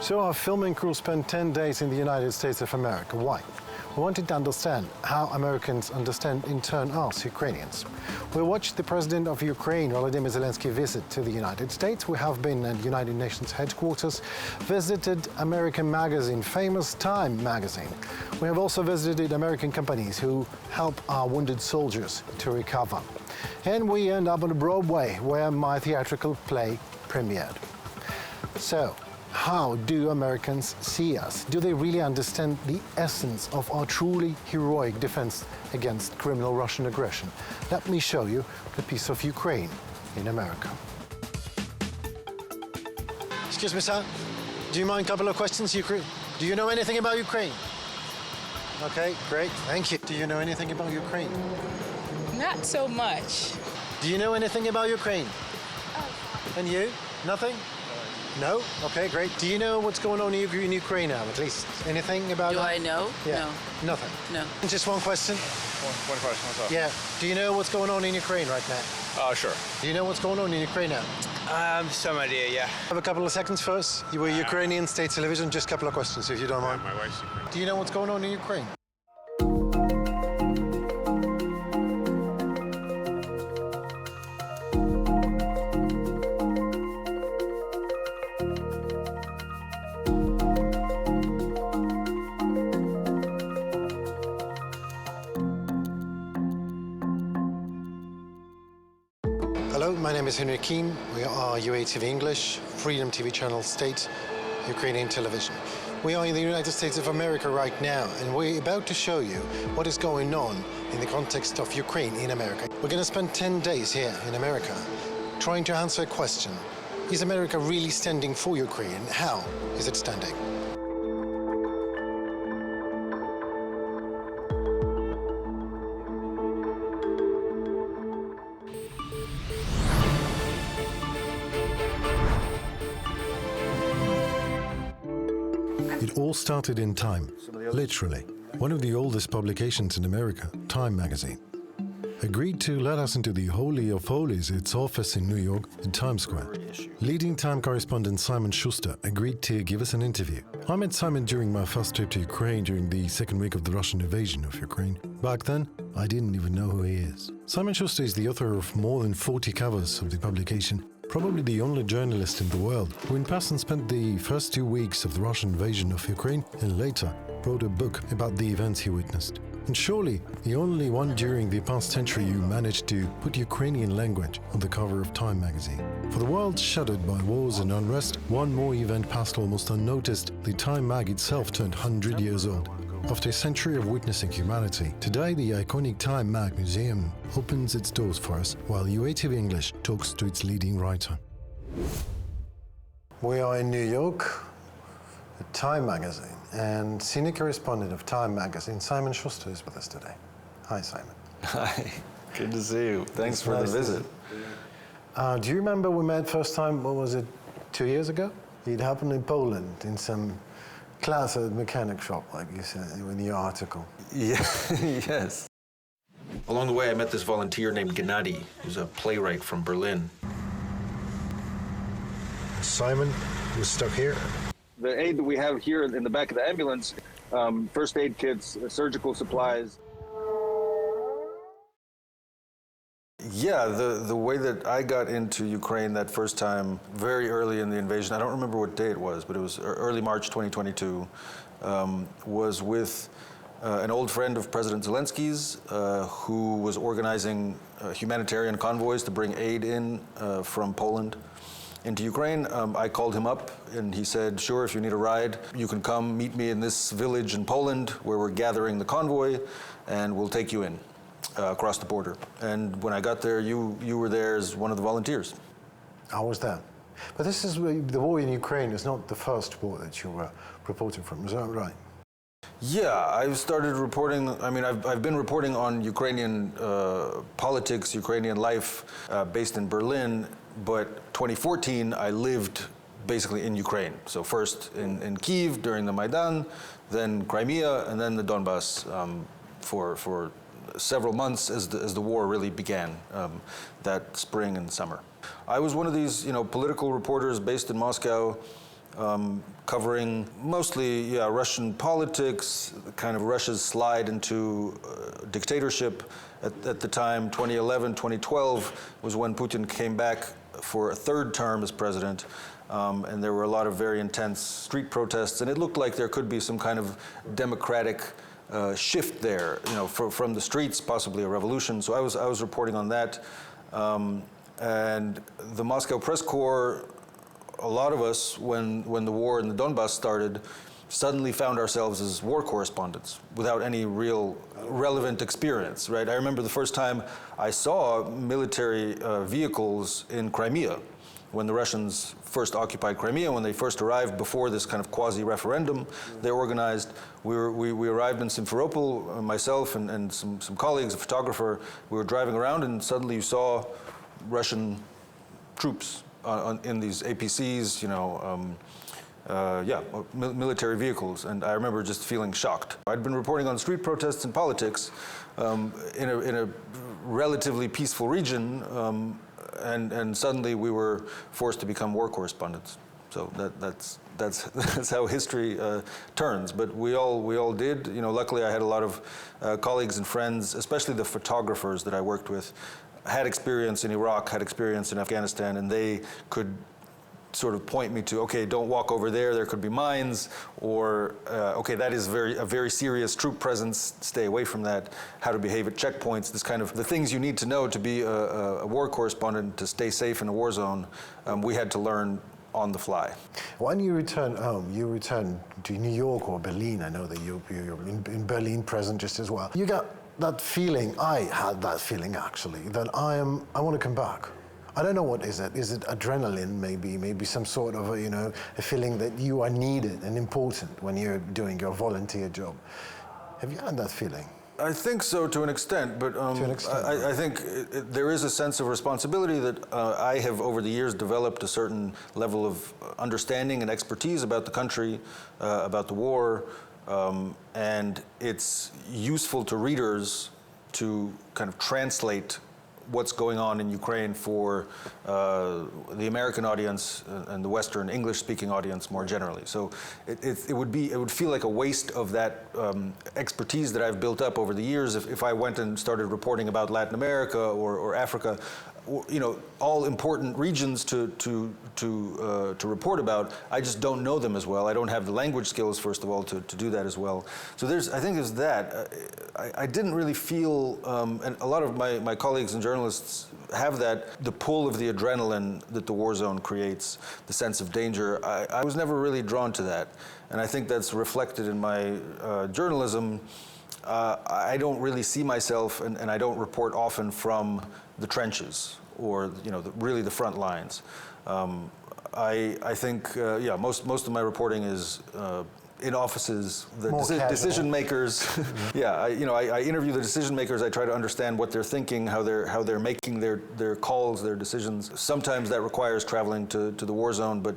So our filming crew spent 10 days in the United States of America. Why? We wanted to understand how Americans understand in turn us, Ukrainians. We watched the President of Ukraine, Volodymyr Zelenskyy, visit to the United States. We have been at United Nations headquarters, visited American magazine, famous Time magazine. We have also visited American companies who help our wounded soldiers to recover. And we end up on Broadway, where my theatrical play premiered. So, how do Americans see us? Do they really understand the essence of our truly heroic defense against criminal Russian aggression? Let me show you a piece of Ukraine in America. Excuse me, sir. Do you mind a couple of questions? Do you know anything about Ukraine? Okay, great. Thank you. Do you know anything about Ukraine? Not so much. Do you know anything about Ukraine? And you? Nothing? No? Okay, great. Do you know what's going on in Ukraine now, at least? Anything about Do that? I know? Yeah. No. Nothing? No. Just one question? One question, what's up? Yeah. Do you know what's going on in Ukraine right now? Sure. Do you know what's going on in Ukraine now? Some idea, yeah. Have a couple of seconds first. You were Ukrainian state television. Just a couple of questions, if you don't mind. My wife's Ukrainian. Do you know what's going on in Ukraine? Hello, my name is Henry Keane. We are UATV English, Freedom TV channel, state Ukrainian television. We are in the United States of America right now, and we're about to show you what is going on in the context of Ukraine in America. We're going to spend 10 days here in America trying to answer a question. Is America really standing for Ukraine? How is it standing? It all started in Time, literally. One of the oldest publications in America, Time magazine, agreed to let us into the Holy of Holies, its office in New York, in Times Square. Leading Time correspondent Simon Schuster agreed to give us an interview. I met Simon during my first trip to Ukraine during the second week of the Russian invasion of Ukraine. Back then, I didn't even know who he is. Simon Schuster is the author of more than 40 covers of the publication, probably the only journalist in the world who in person spent the first 2 weeks of the Russian invasion of Ukraine and later wrote a book about the events he witnessed. And surely the only one during the past century who managed to put Ukrainian language on the cover of Time magazine. For the world shuddered by wars and unrest, one more event passed almost unnoticed. The Time mag itself turned 100 years old. After a century of witnessing humanity, today the iconic Time Mag Museum opens its doors for us while UATV English talks to its leading writer. We are in New York, at Time magazine, and senior correspondent of Time magazine, Simon Schuster, is with us today. Hi, Simon. Hi, good to see you. Thanks for the visit. Do you remember we met first time, what was it, 2 years ago? It happened in Poland, in some class at a mechanic shop, like you said in your article. Yeah, yes. Along the way, I met this volunteer named Gennady, who's a playwright from Berlin. Simon was stuck here. The aid that we have here in the back of the ambulance, first aid kits, surgical supplies. Yeah, the way that I got into Ukraine that first time, very early in the invasion, I don't remember what day it was, but it was early March 2022, was with an old friend of President Zelensky's, who was organizing humanitarian convoys to bring aid in from Poland into Ukraine. I called him up and he said, sure, if you need a ride, you can come meet me in this village in Poland where we're gathering the convoy and we'll take you in. Across the border. And when I got there, you were there as one of the volunteers. I was there. But this is the war in Ukraine is not the first war that you were reporting from, is that right? Yeah, I started reporting, I mean, I've been reporting on Ukrainian politics, Ukrainian life, based in Berlin, but 2014 I lived basically in Ukraine. So first in Kyiv during the Maidan, then Crimea, and then the Donbass for several months as the war really began that spring and summer. I was one of these, political reporters based in Moscow covering mostly Russian politics, kind of Russia's slide into dictatorship. At the time, 2011, 2012 was when Putin came back for a third term as president. And there were a lot of very intense street protests, and it looked like there could be some kind of democratic shift there, from the streets, possibly a revolution. So I was reporting on that, and the Moscow press corps. A lot of us, when the war in the Donbass started, suddenly found ourselves as war correspondents without any real relevant experience. Right? I remember the first time I saw military vehicles in Crimea, when the Russians first occupied Crimea, when they first arrived before this kind of quasi-referendum they organized. We arrived in Simferopol, myself and some colleagues, a photographer. We were driving around, and suddenly you saw Russian troops in these APCs, military vehicles, and I remember just feeling shocked. I'd been reporting on street protests and politics in a relatively peaceful region. And suddenly we were forced to become war correspondents. So that's how history turns. But we all did. Luckily I had a lot of colleagues and friends, especially the photographers that I worked with, had experience in Iraq, had experience in Afghanistan, and they could sort of point me to, okay, don't walk over there, there could be mines, or okay, that is a very serious troop presence, stay away from that, how to behave at checkpoints, this kind of the things you need to know to be a war correspondent, to stay safe in a war zone, we had to learn on the fly. When you return home, you return to New York or Berlin. I know that you're in Berlin present just as well. You got that feeling, I had that feeling actually, that I want to come back. I don't know what is it. Is it adrenaline, maybe some sort of a feeling that you are needed and important when you're doing your volunteer job. Have you had that feeling? I think so, to an extent, but I think there is a sense of responsibility that I have over the years developed a certain level of understanding and expertise about the country, about the war, and it's useful to readers to kind of translate what's going on in Ukraine for the American audience and the Western English-speaking audience more generally. So it would feel like a waste of that expertise that I've built up over the years if I went and started reporting about Latin America or Africa, all important regions to report about. I just don't know them as well. I don't have the language skills, first of all, to do that as well. So I think there's that. I didn't really feel, and a lot of my colleagues and journalists have that, the pull of the adrenaline that the war zone creates, the sense of danger. I was never really drawn to that. And I think that's reflected in my journalism. I don't really see myself, and I don't report often from the trenches or really the front lines. I think most of my reporting is in offices, the decision makers. I interview the decision makers. I try to understand what they're thinking, how they're making their calls, their decisions. Sometimes that requires traveling to the war zone, but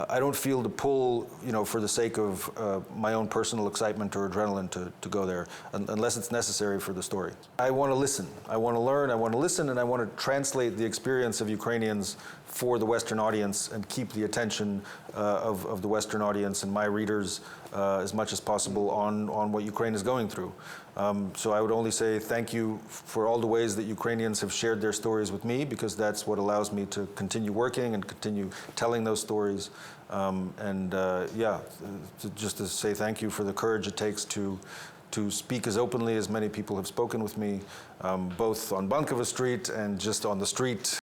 I don't feel the pull, for the sake of my own personal excitement or adrenaline to go there, unless it's necessary for the story. I want to listen. I want to learn. I want to listen, and I want to translate the experience of Ukrainians for the Western audience and keep the attention of the Western audience and my readers as much as possible on what Ukraine is going through. So I would only say thank you for all the ways that Ukrainians have shared their stories with me, because that's what allows me to continue working and continue telling those stories. Just to say thank you for the courage it takes to speak as openly as many people have spoken with me, both on Bankova Street and just on the street.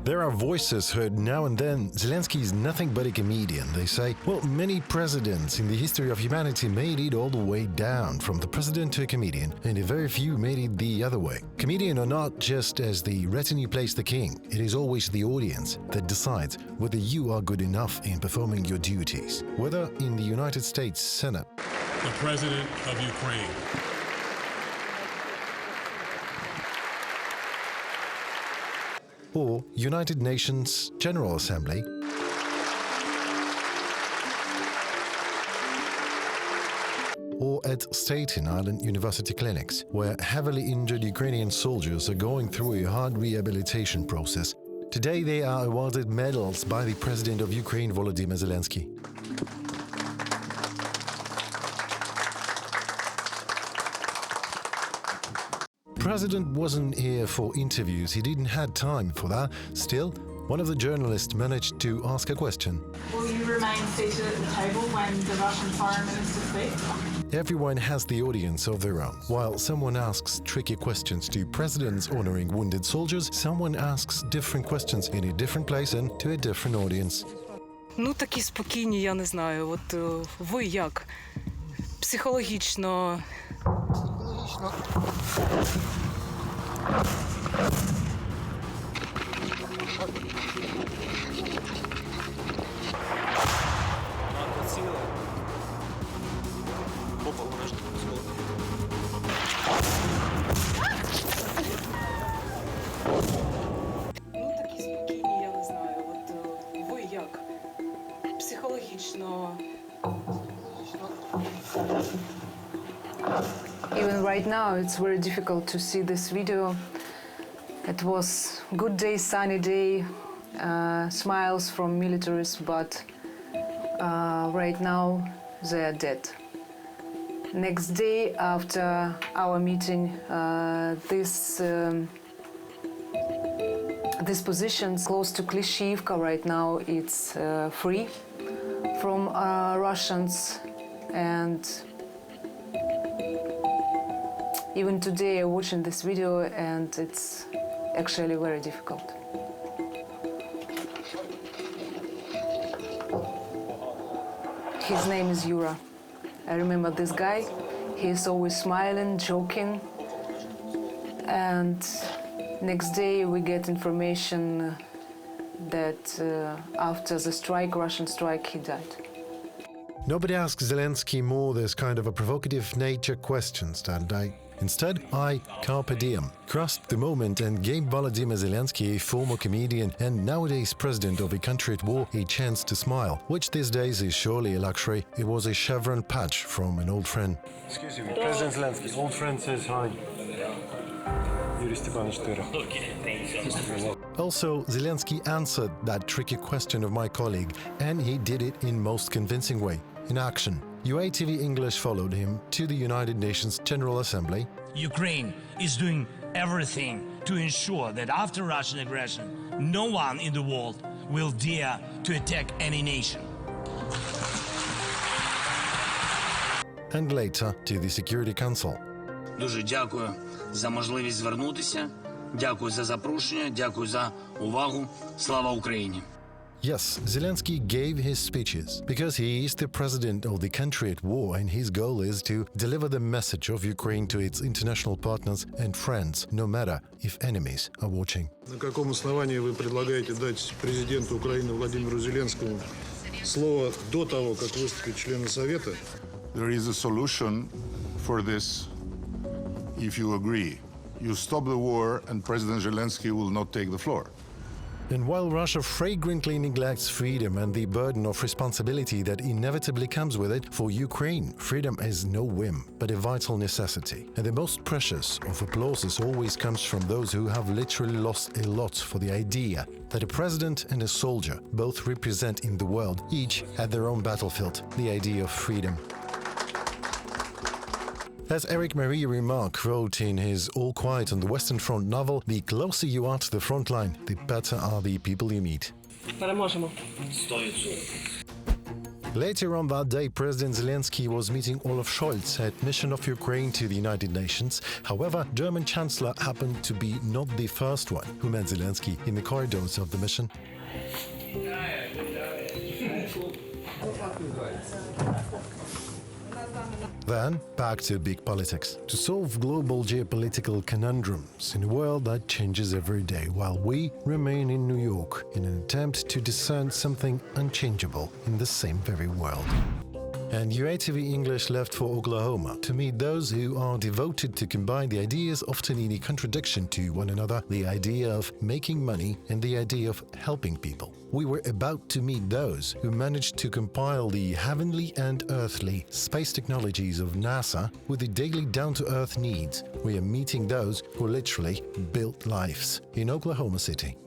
There are voices heard now and then. Zelenskyy is nothing but a comedian, they say. Well, many presidents in the history of humanity made it all the way down, from the president to a comedian, and a very few made it the other way. Comedian or not, just as the retinue plays the king, it is always the audience that decides whether you are good enough in performing your duties. Whether in the United States Senate, the President of Ukraine. or United Nations General Assembly, or at Staten Island University clinics, where heavily injured Ukrainian soldiers are going through a hard rehabilitation process. Today they are awarded medals by the President of Ukraine, Volodymyr Zelenskyy. President wasn't here for interviews, he didn't have time for that. Still, one of the journalists managed to ask a question. Will you remain seated at the table when the Russian Foreign Minister speaks? Everyone has the audience of their own. While someone asks tricky questions to presidents honoring wounded soldiers, someone asks different questions in a different place and to a different audience. Ну, такі спокійні, я не знаю. От ви як? Психологічно. Ну, такі спокійні, я не знаю. От ви як? Психологічно. Even right now, it's very difficult to see this video. It was good day, sunny day, smiles from militaries, but right now they are dead. Next day after our meeting, this position close to Klishivka right now, it's free from Russians, and even today I'm watching this video and it's actually very difficult. His name is Yura. I remember this guy. He's always smiling, joking, and next day we get information that after the strike, Russian strike, he died. Nobody asks Zelenskyy more this kind of a provocative nature questions that day. Instead, I, carpe diem, grasped the moment and gave Volodymyr Zelenskyy, a former comedian and nowadays president of a country at war, a chance to smile, which these days is surely a luxury. It was a chevron patch from an old friend. Excuse me, President Zelenskyy, old friend says hi. Yuri Stepanovich Tyra. Also, Zelenskyy answered that tricky question of my colleague, and he did it in most convincing way, in action. UATV English followed him to the United Nations General Assembly. Ukraine is doing everything to ensure that after Russian aggression, no one in the world will dare to attack any nation. And later to the Security Council. Дуже дякую за можливість звернутися. Дякую за запрошення. Дякую за увагу. Слава Україні! Yes, Zelenskyy gave his speeches because he is the president of the country at war and his goal is to deliver the message of Ukraine to its international partners and friends, no matter if enemies are watching. На каком основании вы предлагаете дать президенту Украины Владимиру Зеленскому слово до того, как выступят члены Совета? There is a solution for this if you agree. You stop the war and President Zelenskyy will not take the floor. And while Russia flagrantly neglects freedom and the burden of responsibility that inevitably comes with it, for Ukraine, freedom is no whim, but a vital necessity. And the most precious of applauses always comes from those who have literally lost a lot for the idea that a president and a soldier both represent in the world, each at their own battlefield, the idea of freedom. As Eric Marie Remarque wrote in his All Quiet on the Western Front novel, the closer you are to the front line, the better are the people you meet. Переможемо. Later on that day, President Zelenskyy was meeting Olaf Scholz at mission of Ukraine to the United Nations. However, German Chancellor happened to be not the first one who met Zelenskyy in the corridors of the mission. Then, back to big politics. To solve global geopolitical conundrums in a world that changes every day, while we remain in New York in an attempt to discern something unchangeable in the same very world. and UATV English left for Oklahoma to meet those who are devoted to combine the ideas often in a contradiction to one another, the idea of making money and the idea of helping people. We were about to meet those who managed to compile the heavenly and earthly space technologies of NASA with the daily down-to-earth needs. We are meeting those who literally built lives in Oklahoma City.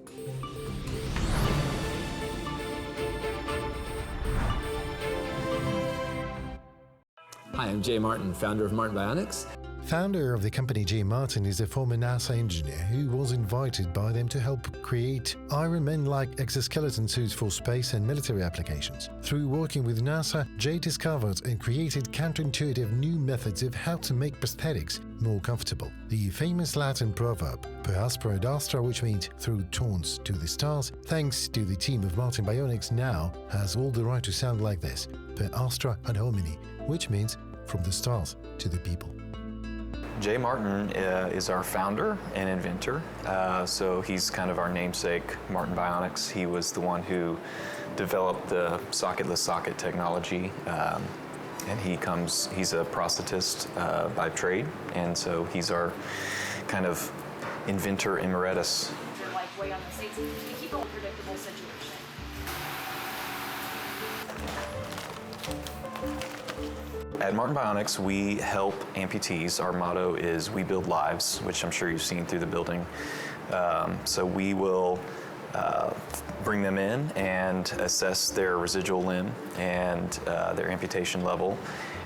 Hi, I'm Jay Martin, founder of Martin Bionics. Founder of the company Jay Martin is a former NASA engineer who was invited by them to help create Iron Man-like exoskeleton suits for space and military applications. Through working with NASA, Jay discovered and created counterintuitive new methods of how to make prosthetics more comfortable. The famous Latin proverb, per aspera ad astra, which means through taunts to the stars, thanks to the team of Martin Bionics now has all the right to sound like this, per astra ad homini, which means from the stars to the people. Jay Martin is our founder and inventor, so he's kind of our namesake, Martin Bionics. He was the one who developed the socketless socket technology, and he's a prosthetist by trade, and so he's our kind of inventor emeritus. They're like way on the States, you keep a predictable situation. At Martin Bionics, we help amputees. Our motto is "We build lives," which I'm sure you've seen through the building. So we will bring them in and assess their residual limb and their amputation level,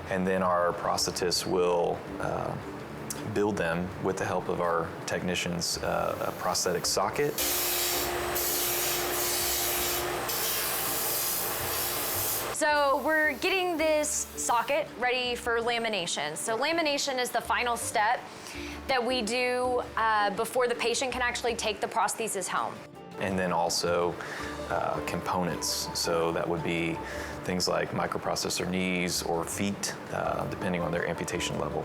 and then our prosthetists will build them with the help of our technicians a prosthetic socket. So we're getting this socket ready for lamination. So lamination is the final step that we do before the patient can actually take the prosthesis home. And then also components. So that would be things like microprocessor knees or feet, depending on their amputation level.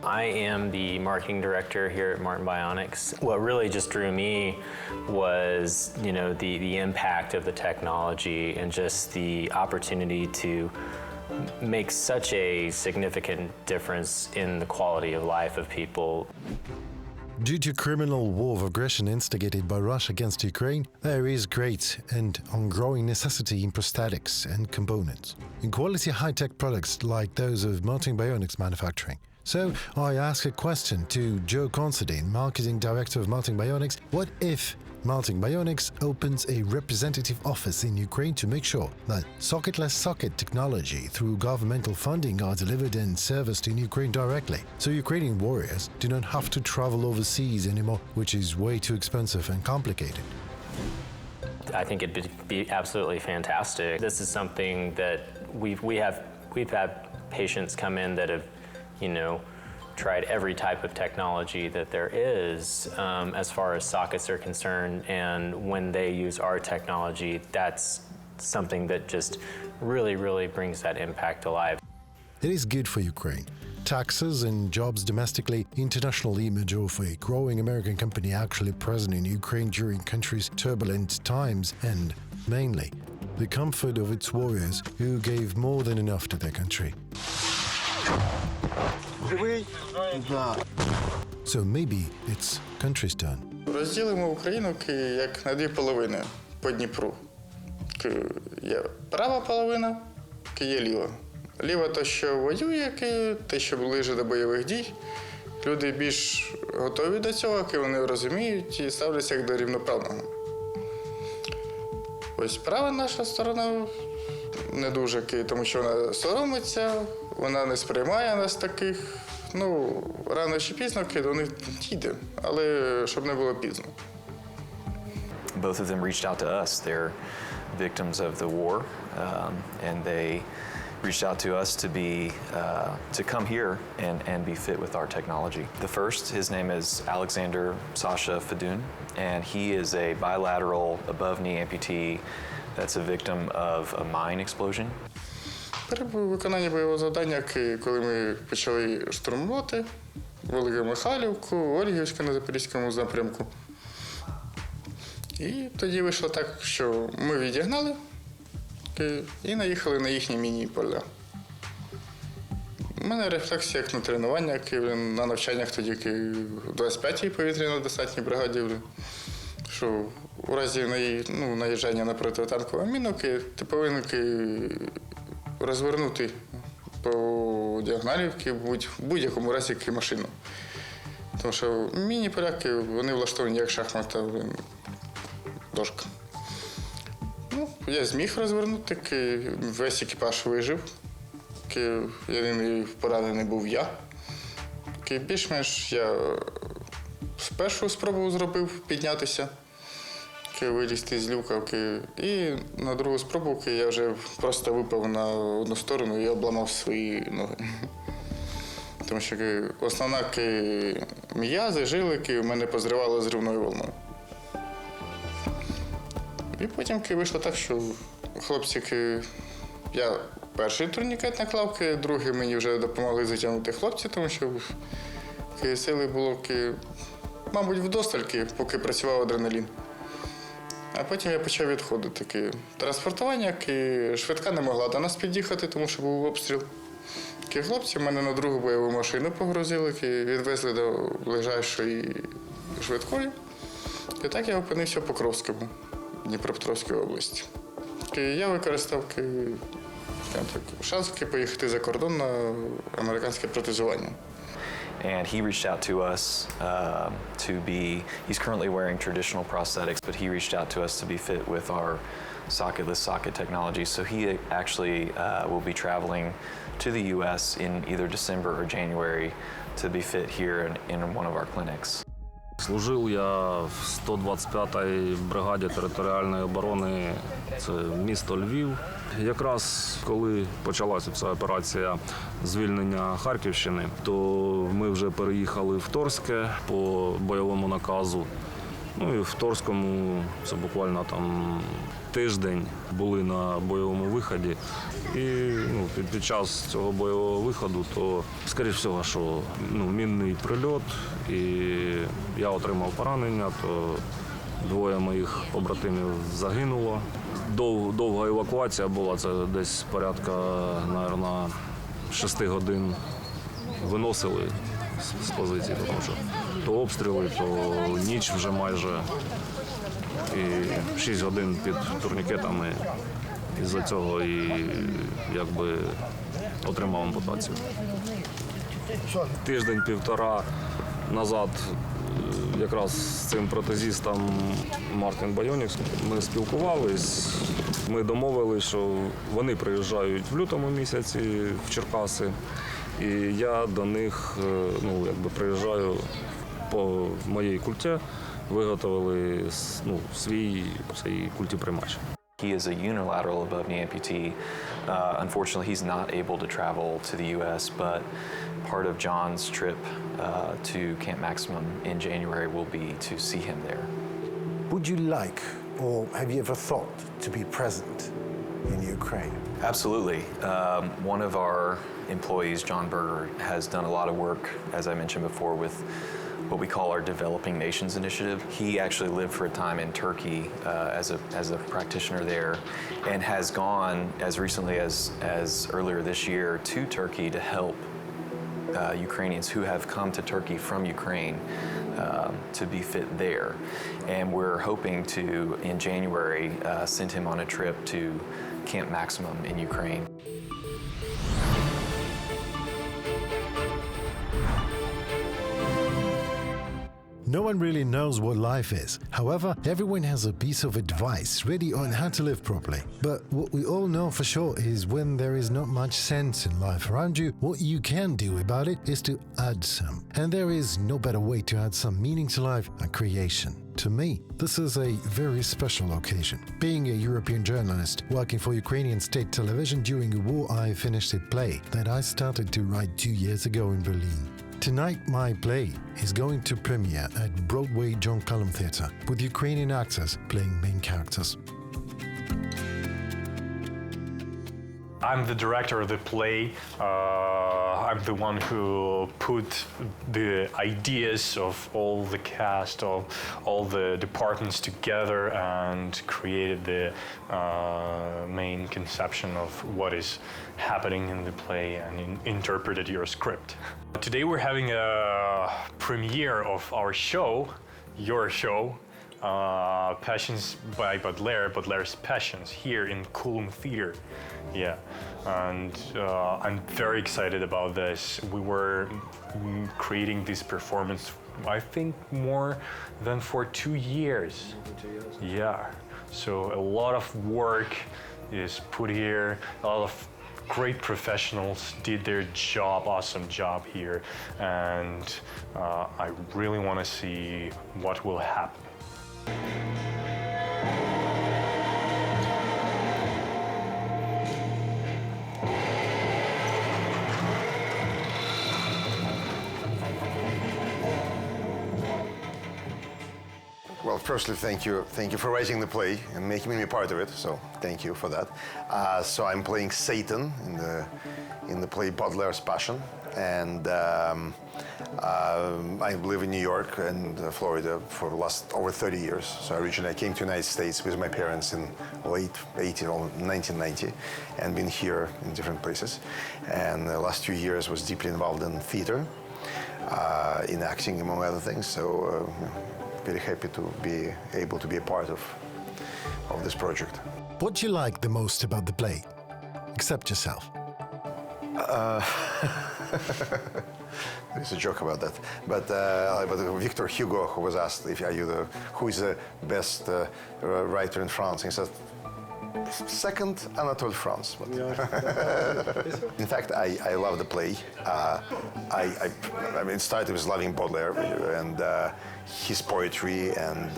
I am the marketing director here at Martin Bionics. What really just drew me was, the impact of the technology and just the opportunity to make such a significant difference in the quality of life of people. Due to criminal war of aggression instigated by Russia against Ukraine, there is great and ongoing necessity in prosthetics and components, in quality high-tech products like those of Martin Bionics manufacturing. So I ask a question to Joe Considine, marketing director of Martin Bionics. What if Martin Bionics opens a representative office in Ukraine to make sure that socketless socket technology through governmental funding are delivered and serviced in Ukraine directly, so Ukrainian warriors do not have to travel overseas anymore, which is way too expensive and complicated? I think it'd be absolutely fantastic. This is something that we've had patients come in that have, tried every type of technology that there is as far as sockets are concerned, and when they use our technology, that's something that just really, really brings that impact to life. It is good for Ukraine. Taxes and jobs domestically, international image of a growing American company actually present in Ukraine during country's turbulent times, and mainly the comfort of its warriors who gave more than enough to their country. So maybe it's country's turn. Розділимо Україну як на дві половини по Дніпру. Є права половина, є ліва. Ліва – то, що воює, те, що ближче до бойових дій. Люди більш готові до цього, вони розуміють і ставляться як до рівноправного. Ось права наша сторона не дуже, тому що вона соромиться, вона не сприймає нас таких. Рано чи пізно до них дійде, але щоб не було пізно. Both of them reached out to us. They're victims of the war, and they reached out to us to come here and be fit with our technology. The first, his name is Alexander Sasha Fedun, and he is a bilateral above-knee amputee that's a victim of a mine explosion. При виконанні бойового завдання, коли ми почали штурмувати Велику Михайлівку, Ольгівську на Запорізькому напрямку. І тоді вийшло так, що ми відігнали і наїхали на їхні міні поля. мене рефлексія як на тренування, як на навчаннях тоді, як в 25-й повітряно-десантній бригаді, що у разі наїжджання на протитанкову міну, ти повинен розвернути по діагоналі в будь-якому разі машину. Тому що міні-поляки, вони влаштовані як шахмата, дошка. Я зміг розвернути, весь екіпаж вижив. Єдиний поранений був я. Більш-менш я першу спробу зробив піднятися, вилізти з люка. І на другу спробу я вже просто випав на одну сторону і обламав свої ноги. Тому що основна м'язи, жилики в мене позривало зривною волною. І потім вийшло так, що хлопці, я перший турнікет наклав, другий мені вже допомогли затягнути хлопці, тому що сили було, мабуть, вдосталь, поки працював адреналін. А потім я почав відходити. Транспортування, швидка не могла до нас під'їхати, тому що був обстріл. Хлопці мене на другу бойову машину погрузили, відвезли до ближайшої швидкої. І так я опинився в Покровському, Дніпропетровській області. Я використав шанс поїхати за кордон на американське протезування. And he reached out to us he's currently wearing traditional prosthetics, but he reached out to us to be fit with our socketless socket technology. So he actually will be traveling to the U.S. in either December or January to be fit here in one of our clinics. Служив я в 125-й бригаді територіальної оборони, це місто Львів. Якраз коли почалася ця операція звільнення Харківщини, то ми вже переїхали в Торське по бойовому наказу. І в Торському це буквально тиждень були на бойовому виході. І під час цього бойового виходу, то, скоріш всього, що мінний прильот, і я отримав поранення, то двоє моїх побратимів загинуло. Довга евакуація була, це десь порядка, мабуть, 6 годин виносили з позиції, тому що то обстріли, то ніч вже майже, і 6 годин під турнікетами. Із-за цього і отримав ампутацію. Тиждень-півтора назад якраз з цим протезістом Мартін Байонікс ми спілкувались. Ми домовились, що вони приїжджають в лютому місяці в Черкаси, і я до них приїжджаю по моїй культі, виготовили свій цей культіприймач. He is a unilateral above knee amputee. Unfortunately, he's not able to travel to the U.S., but part of John's trip to Camp Maximum in January will be to see him there. Would you like, or have you ever thought, to be present in Ukraine? Absolutely. One of our employees, John Berger, has done a lot of work, as I mentioned before, with what we call our Developing Nations Initiative. He actually lived for a time in Turkey as a practitioner there, and has gone as recently as earlier this year to Turkey to help Ukrainians who have come to Turkey from Ukraine to be fit there. And we're hoping to, in January, send him on a trip to Camp Maximum in Ukraine. No one really knows what life is. However, everyone has a piece of advice ready on how to live properly. But what we all know for sure is when there is not much sense in life around you, what you can do about it is to add some. And there is no better way to add some meaning to life than creation. To me, this is a very special occasion. Being a European journalist working for Ukrainian state television during a war, I finished a play that I started to write 2 years ago in Berlin. Tonight, my play is going to premiere at Broadway John Cullum Theatre with Ukrainian actors playing main characters. I'm the director of the play. I'm the one who put the ideas of all the cast, of all the departments together and created the main conception of what is happening in the play and interpreted your script. Today we're having a premiere of our show, your show, Passions by Baudelaire, Baudelaire's Passions, here in Coulomb Theatre. Yeah, and I'm very excited about this. We were creating this performance, I think, more than for 2 years. Yeah, so a lot of work is put here, a lot of great professionals did their job, awesome job here, and I really want to see what will happen. Well, firstly, thank you for writing the play and making me a part of it. So, thank you for that. So, I'm playing Satan in the play Baudelaire's Passion, and I live in New York and Florida for the last over 30 years. So, originally, I came to the United States with my parents in late 1990, and been here in different places. And the last 2 years was deeply involved in theater, in acting, among other things. So. Very happy to be able to be a part of this project. What do you like the most about the play, except yourself? There's a joke about that. But Victor Hugo, who was asked who is the best writer in France, he said, second, Anatole France. In fact, I love the play. I mean, it started with loving Baudelaire and his poetry and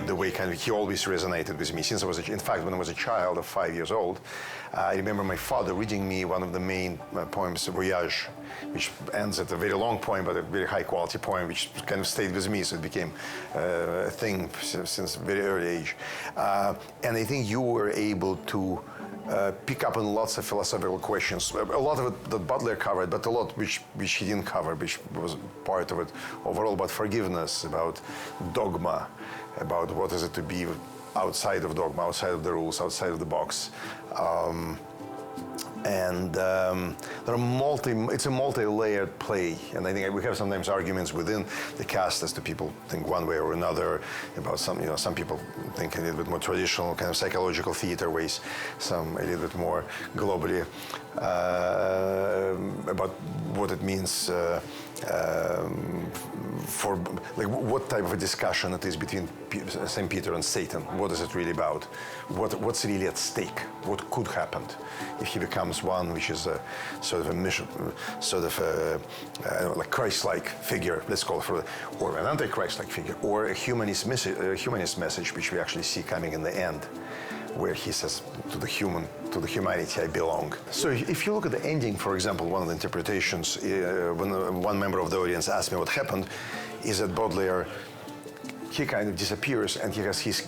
the way he always resonated with me. Since in fact, when I was a child of 5 years old, I remember my father reading me one of the main poems, Voyage, which ends at a very long poem, but a very high quality poem, which kind of stayed with me, so it became a thing since a very early age. And I think you were able to pick up on lots of philosophical questions. A lot of it that Baudelaire covered, but a lot which he didn't cover, which was part of it overall, about forgiveness, about dogma, about what is it to be outside of dogma, outside of the rules, outside of the box. It's a multi-layered play, and I think we have sometimes arguments within the cast as to people think one way or another about some people think a little bit more traditional kind of psychological theater ways, some a little bit more globally about what it means for what type of a discussion it is between St. Peter and Satan. What is it really about? What's really at stake? What could happen if he becomes one which is a sort of a mission, sort of like Christ-like figure, let's call it, or an anti-Christ-like figure, or a humanist message which we actually see coming in the end, where he says to the humanity I belong. So if you look at the ending, for example, one of the interpretations, when one member of the audience asked me what happened, is that Baudelaire, he kind of disappears and he has his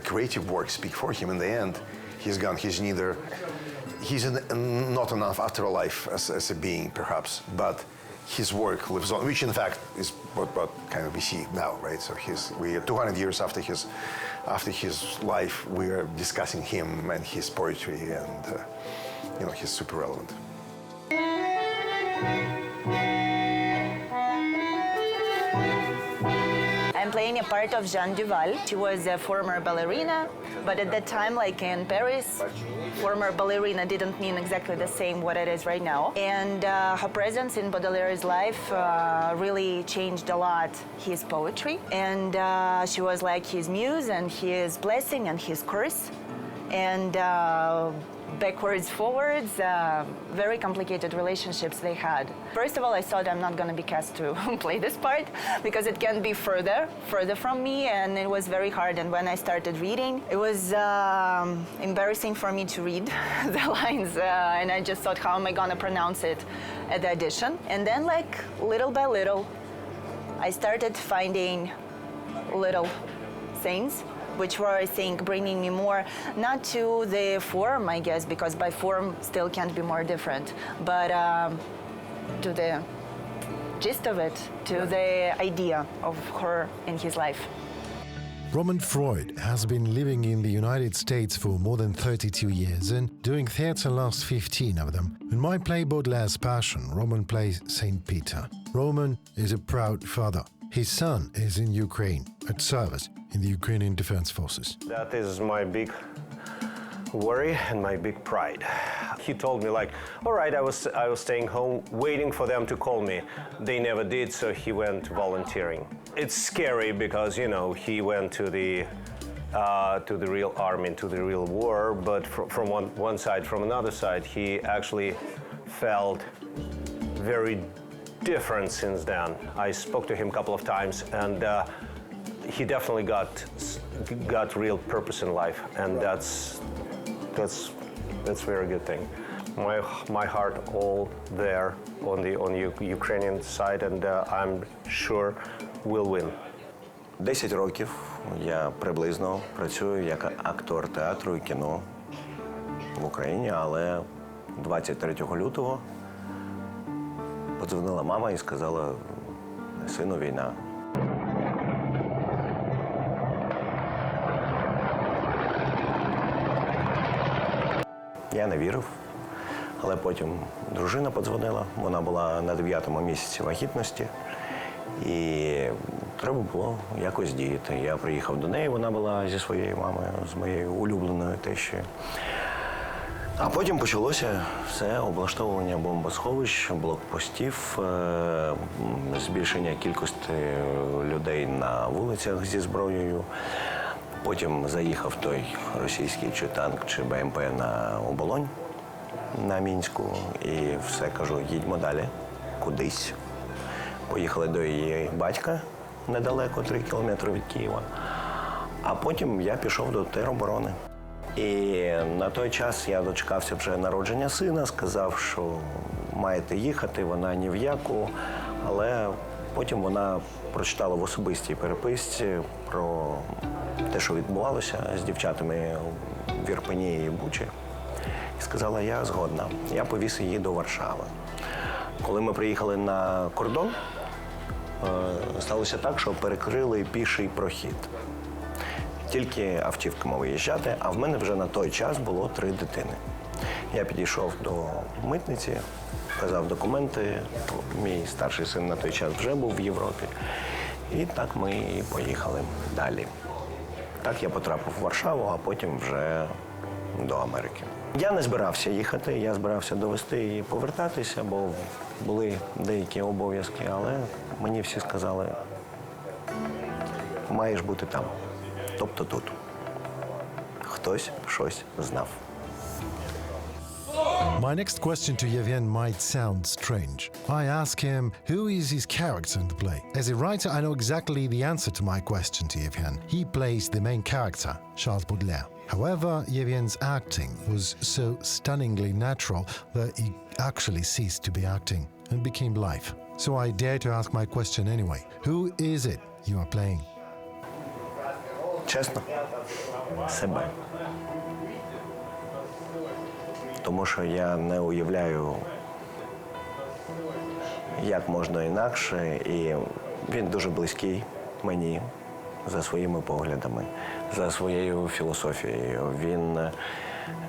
creative work speak for him. In the end, he's gone. He's not enough afterlife as a being, perhaps, but his work lives on, which in fact is what kind of we see now, right? So we are 200 years after his life, we are discussing him and his poetry, and he's super relevant. I'm playing a part of Jeanne Duval. She was a former ballerina, but at that time, like in Paris, former ballerina didn't mean exactly the same what it is right now. And her presence in Baudelaire's life really changed a lot his poetry. And she was like his muse and his blessing and his curse. And backwards, forwards, very complicated relationships they had. First of all, I thought I'm not going to be cast to play this part because it can be further from me, and it was very hard. And when I started reading, it was embarrassing for me to read the lines, and I just thought, how am I going to pronounce it at the audition? And then, like, little by little, I started finding little things which were, I think, bringing me more, not to the form, I guess, because by form still can't be more different, but to the gist of it, to the idea of her in his life. Roman Freud has been living in the United States for more than 32 years and doing theatre last 15 of them. In my play Baudelaire's Passion, Roman plays Saint Peter. Roman is a proud father. His son is in Ukraine, at service in the Ukrainian Defense Forces. That is my big worry and my big pride. He told me, like, all right, I was staying home waiting for them to call me. They never did, so he went volunteering. It's scary because, you know, he went to the real army, to the real war, but from one side, from another side, he actually felt very different since then. I spoke to him a couple of times, and he definitely got real purpose in life, and that's a very good thing. My heart all there on the Ukrainian side, and I'm sure we'll win. 10 років я приблизно працюю як актор театру і кіно в Україні, але 23 лютого подзвонила мама і сказала: сину, війна. Я не вірив, але потім дружина подзвонила, вона була на 9-му місяці вагітності, і треба було якось діяти. Я приїхав до неї, вона була зі своєю мамою, з моєю улюбленою тещою. А потім почалося все облаштовування бомбосховищ, блокпостів, збільшення кількості людей на вулицях зі зброєю. Потім заїхав той російський чи танк, чи БМП на оболонь, на Мінську, і все, кажу, їдьмо далі, кудись. Поїхали до її батька, недалеко, 3 кілометри від Києва. А потім я пішов до тероборони. І на той час я дочекався вже народження сина, сказав, що маєте їхати, вона ні в яку, але потім вона прочитала в особистій переписці про те, що відбувалося з дівчатами в Ірпені і Бучі, і сказала: я згодна. Я повіз її до Варшави. Коли ми приїхали на кордон, сталося так, що перекрили піший прохід. Тільки автівками виїжджати, а в мене вже на той час було 3 дитини. Я підійшов до митниці, показав документи, мій старший син на той час вже був в Європі. І так ми і поїхали далі. Так я потрапив в Варшаву, а потім вже до Америки. Я не збирався їхати, я збирався довести і повертатися, бо були деякі обов'язки, але мені всі сказали: маєш бути там, тобто тут. Хтось щось знав. My next question to Yevhen might sound strange. I ask him, who is his character in the play? As a writer, I know exactly the answer to my question to Yevhen. He plays the main character, Charles Baudelaire. However, Yevhen's acting was so stunningly natural that he actually ceased to be acting and became life. So I dare to ask my question anyway. Who is it you are playing? Чесно, себе. Тому що я не уявляю, як можна інакше, і він дуже близький мені за своїми поглядами, за своєю філософією.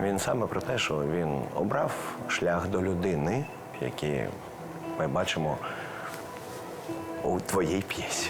Він саме про те, що він обрав шлях до людини, який ми бачимо у твоїй п'єсі.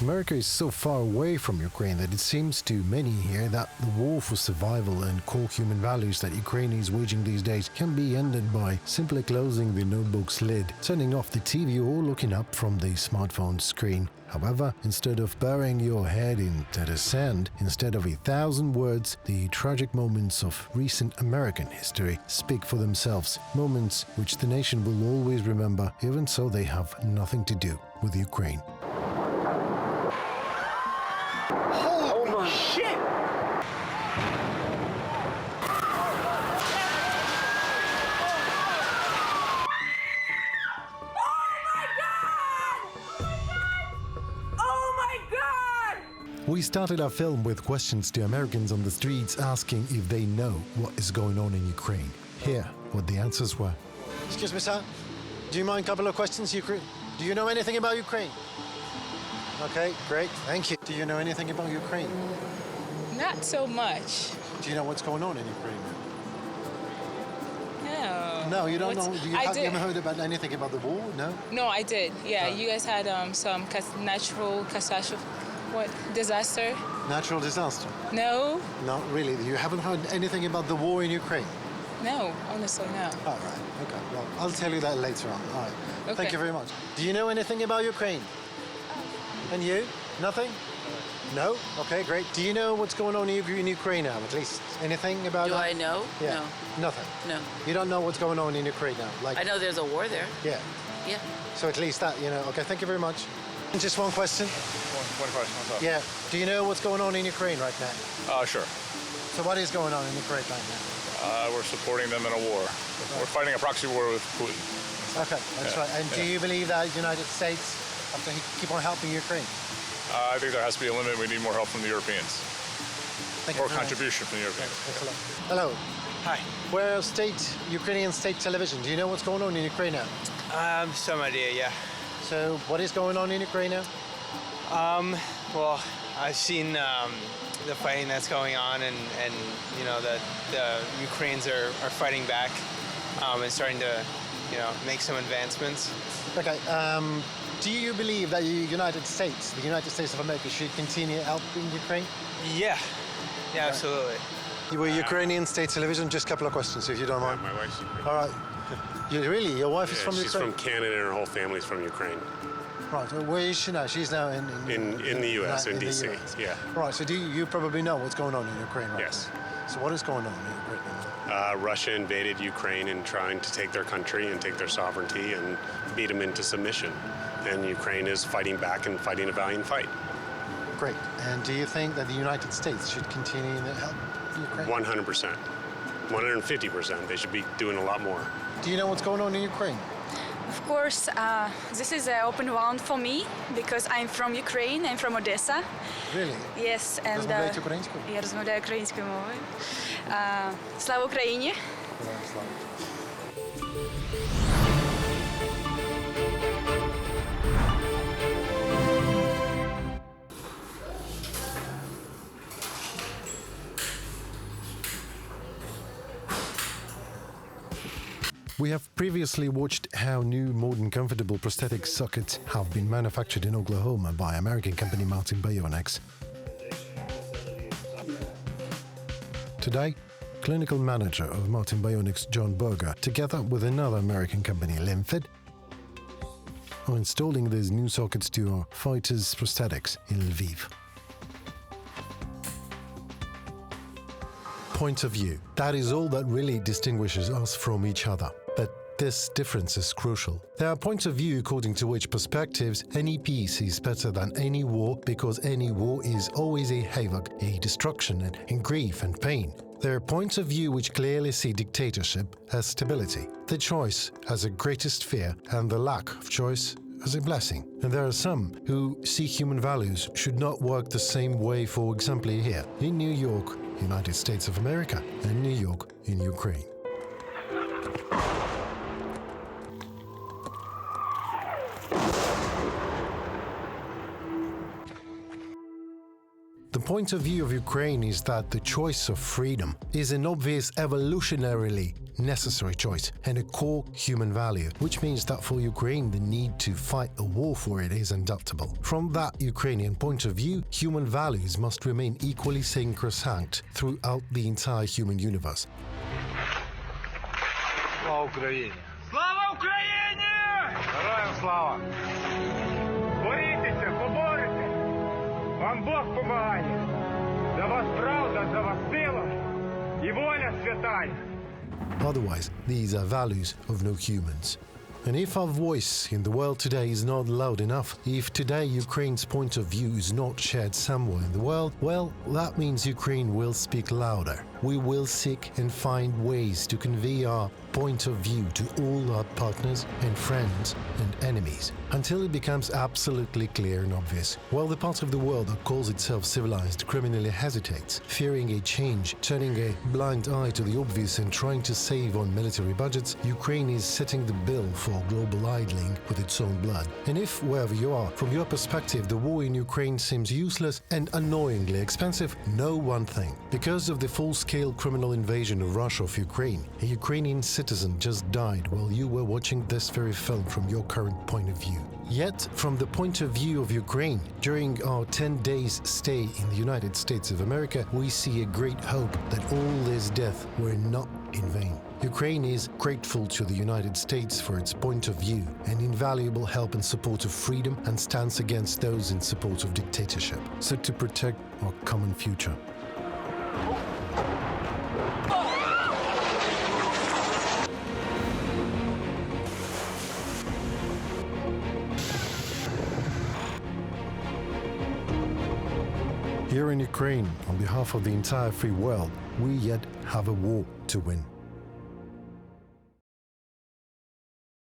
America is so far away from Ukraine that it seems to many here that the war for survival and core human values that Ukraine is waging these days can be ended by simply closing the notebook's lid, turning off the TV or looking up from the smartphone screen. However, instead of burying your head into the sand, instead of 1,000 words, the tragic moments of recent American history speak for themselves, moments which the nation will always remember, even so they have nothing to do with Ukraine. Holy shit! We started our film with questions to Americans on the streets asking if they know what is going on in Ukraine. Here, what the answers were. Excuse me, sir. Do you mind a couple of questions? Do you know anything about Ukraine? Okay, great. Thank you. Do you know anything about Ukraine? Not so much. Do you know what's going on in Ukraine? No. No, you don't know. You did. haven't heard about anything about the war? No? No, I did. Yeah, you guys had some natural catastrophe. What? Disaster? Natural disaster? No. Not really. You haven't heard anything about the war in Ukraine? No, honestly, no. All right. Okay. Well, I'll tell you that later on. All right. Okay. Thank you very much. Do you know anything about Ukraine? And you? Nothing? No? Okay, great. Do you know what's going on in Ukraine now, at least? Anything about Do that? I know? Yeah. No. Nothing? No. You don't know what's going on in Ukraine now? Like, I know there's a war there. Yeah. Yeah. So at least that, you know. Okay, thank you very much. Just one question. One question, what's up? Yeah. Do you know what's going on in Ukraine right now? Sure. So what is going on in Ukraine right now? We're supporting them in a war. We're fighting a proxy war with Putin. Okay, that's right. And do you believe that the United States have to keep on helping Ukraine? I think there has to be a limit. We need more help from the Europeans. Thank you More very much. contribution from the Europeans. Thanks a lot. Hello. Hi. We're Ukrainian state television. Do you know what's going on in Ukraine now? Some idea, yeah. So what is going on in Ukraine now? Well, I've seen the fighting that's going on, and you know that the Ukrainians are fighting back and starting to, you know, make some advancements. Okay. Do you believe that the United States of America, should continue helping Ukraine? Yeah. Yeah, absolutely. You were Ukrainian state television. Just a couple of questions, if you don't mind. My wife's Ukrainian. All right. Your wife is from she's Ukraine? from Canada and her whole family's from Ukraine. Right. Where is she now? She's now in the U.S., in D.C., yeah. Right. So you probably know what's going on in Ukraine right Yes. now. So what is going on in Ukraine now? Russia invaded Ukraine and trying to take their country and take their sovereignty and beat them into submission. And Ukraine is fighting back and fighting a valiant fight. Great. And do you think that the United States should continue to help Ukraine? 100%. 150%. They should be doing a lot more. Do you know what's going on in Ukraine? Of course, this is an open wound for me because I'm from Ukraine, I'm from Odessa. Really? Yes, and Розмовляєте українською? я розмовляю українською мовою. Слава Україні! Слава. We have previously watched how new, modern, comfortable prosthetic sockets have been manufactured in Oklahoma by American company Martin Bionics. Today, clinical manager of Martin Bionics, John Berger, together with another American company, Limfit, are installing these new sockets to our fighters' prosthetics in Lviv. Point of view. That is all that really distinguishes us from each other. But this difference is crucial. There are points of view according to which perspectives any peace is better than any war, because any war is always a havoc, a destruction and grief and pain. There are points of view which clearly see dictatorship as stability, the choice as a greatest fear, and the lack of choice as a blessing. And there are some who see human values should not work the same way, for example here in New York, United States of America, and New York in Ukraine. The point of view of Ukraine is that the choice of freedom is an obvious evolutionarily necessary choice and a core human value, which means that for Ukraine the need to fight a war for it is undoubtable. From that Ukrainian point of view, human values must remain equally sacrosanct throughout the entire human universe. Слава Україні! Слава Україні! Героям слава! Борітеся, поборете! Вам Бог помагає! За вас правда, за вас сила і воля святая! Otherwise, these are values of no humans. And if our voice in the world today is not loud enough, if today Ukraine's point of view is not shared somewhere in the world, well, that means Ukraine will speak louder. We will seek and find ways to convey our point of view to all our partners and friends and enemies, until it becomes absolutely clear and obvious. While the part of the world that calls itself civilized criminally hesitates, fearing a change, turning a blind eye to the obvious and trying to save on military budgets, Ukraine is setting the bill for global idling with its own blood. And if, wherever you are, from your perspective, the war in Ukraine seems useless and annoyingly expensive, know one thing. Because of the full-scale criminal invasion of Russia of Ukraine, a Ukrainian citizen just died while you were watching this very film from your current point of view. Yet, from the point of view of Ukraine, during our 10 days stay in the United States of America, we see a great hope that all this death were not in vain. Ukraine is grateful to the United States for its point of view and invaluable help and support of freedom, and stands against those in support of dictatorship, so to protect our common future. Here in Ukraine, on behalf of the entire free world, we yet have a war to win.